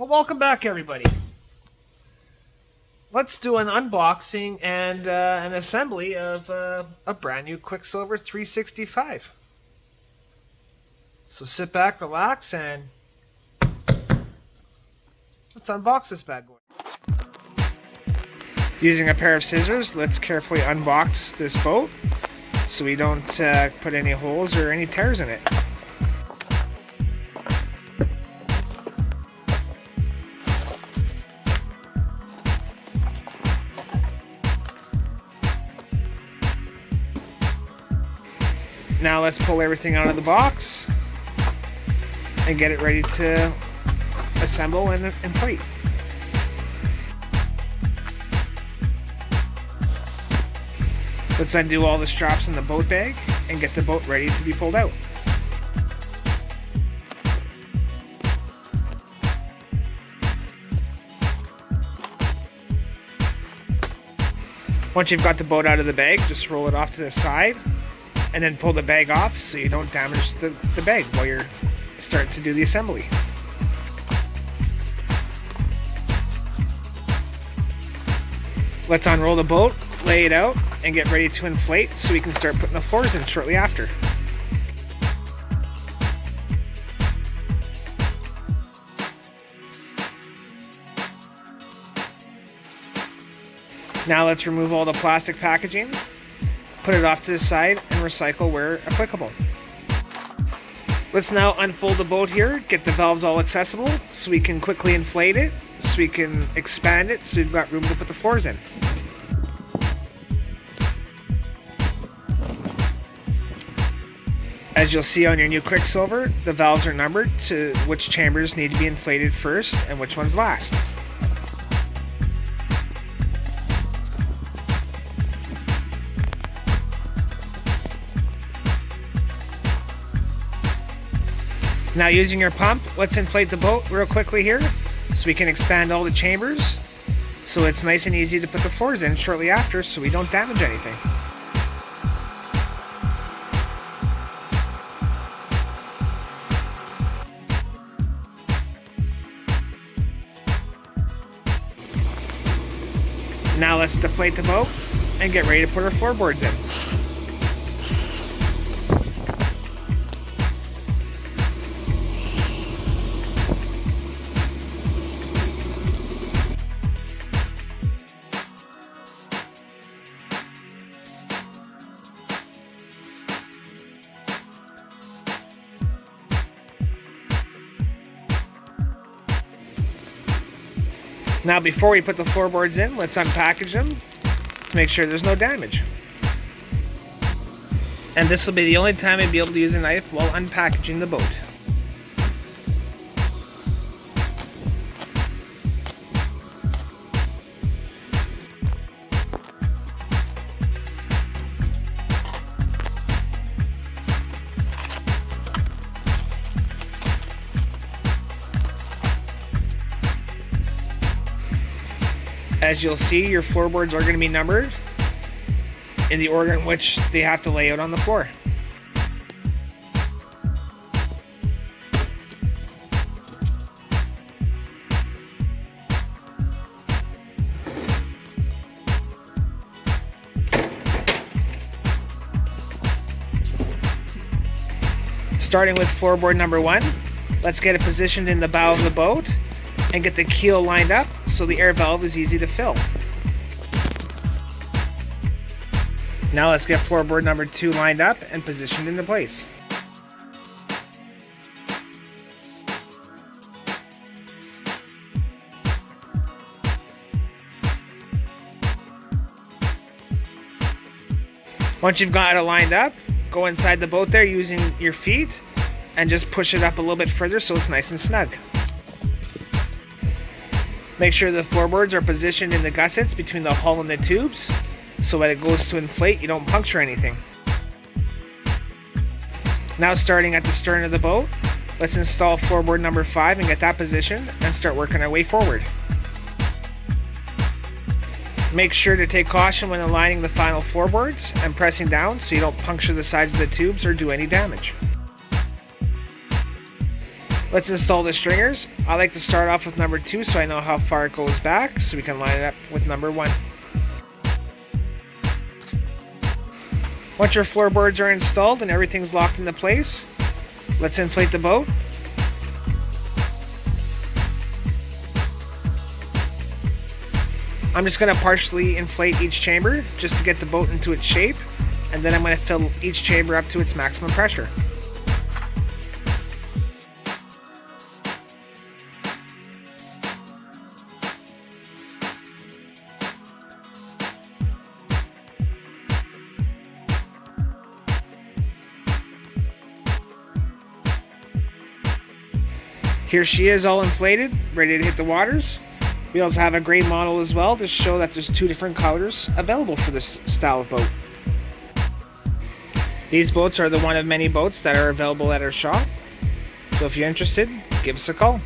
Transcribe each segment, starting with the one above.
Well, welcome back, everybody. Let's do an unboxing and an assembly of a brand new Quicksilver 365. So sit back, relax, and let's unbox this bad boy. Using a pair of scissors, let's carefully unbox this boat so we don't put any holes or any tears in it. Now let's pull everything out of the box and get it ready to assemble and inflate. Let's undo all the straps in the boat bag and get the boat ready to be pulled out. Once you've got the boat out of the bag, just roll it off to the side and then pull the bag off so you don't damage the bag while you're starting to do the assembly. Let's unroll the boat, lay it out, and get ready to inflate so we can start putting the floors in shortly after. Now let's remove all the plastic packaging, put it off to the side, and recycle where applicable. Let's now unfold the boat here, get the valves all accessible so we can quickly inflate it, so we can expand it so we've got room to put the floors in. As you'll see on your new Quicksilver, the valves are numbered to which chambers need to be inflated first and which ones last. Now using your pump, let's inflate the boat real quickly here so we can expand all the chambers so it's nice and easy to put the floors in shortly after so we don't damage anything. Now let's deflate the boat and get ready to put our floorboards in. Now before we put the floorboards in, let's unpackage them to make sure there's no damage. And this will be the only time I'll be able to use a knife while unpackaging the boat. As you'll see, your floorboards are going to be numbered in the order in which they have to lay out on the floor. Starting with floorboard number 1, let's get it positioned in the bow of the boat and get the keel lined up so the air valve is easy to fill. Now let's get floorboard number 2 lined up and positioned into place. Once you've got it lined up, go inside the boat there using your feet and just push it up a little bit further so it's nice and snug. Make sure the floorboards are positioned in the gussets between the hull and the tubes so when it goes to inflate you don't puncture anything. Now starting at the stern of the boat, let's install floorboard number 5 and get that positioned and start working our way forward. Make sure to take caution when aligning the final floorboards and pressing down so you don't puncture the sides of the tubes or do any damage. Let's install the stringers. I like to start off with number 2 so I know how far it goes back, so we can line it up with number 1. Once your floorboards are installed and everything's locked into place, let's inflate the boat. I'm just going to partially inflate each chamber just to get the boat into its shape, and then I'm going to fill each chamber up to its maximum pressure. Here she is, all inflated, ready to hit the waters. We also have a gray model as well to show that there's 2 different colors available for this style of boat. These boats are the one of many boats that are available at our shop. So if you're interested, give us a call.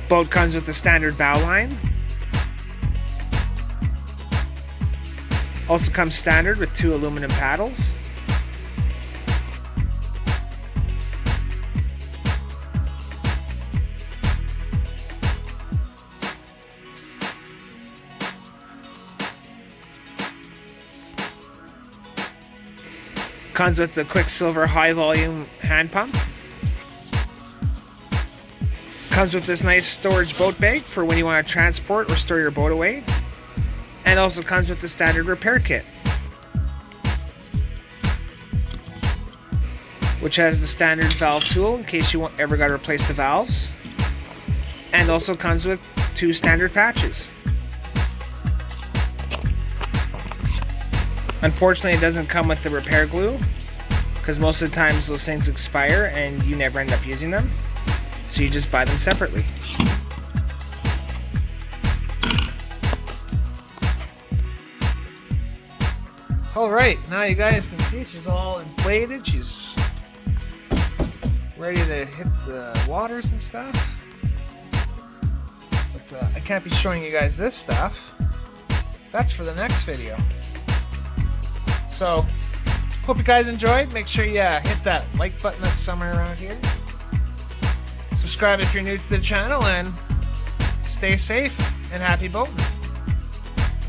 Boat comes with the standard bow line. Also comes standard with 2 aluminum paddles. Comes with the Quicksilver high volume hand pump. Comes with this nice storage boat bag for when you want to transport or store your boat away. And also comes with the standard repair kit, which has the standard valve tool in case you ever got to replace the valves. And also comes with 2 standard patches. Unfortunately, it doesn't come with the repair glue, because most of the times those things expire and you never end up using them. So you just buy them separately. Alright, now you guys can see she's all inflated. She's ready to hit the waters and stuff. But I can't be showing you guys this stuff. That's for the next video. So, hope you guys enjoyed. Make sure you hit that like button that's somewhere around here. Subscribe if you're new to the channel, and stay safe and happy boating.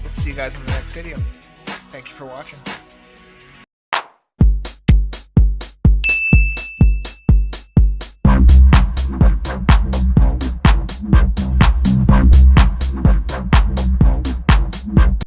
We'll see you guys in the next video. Thank you for watching.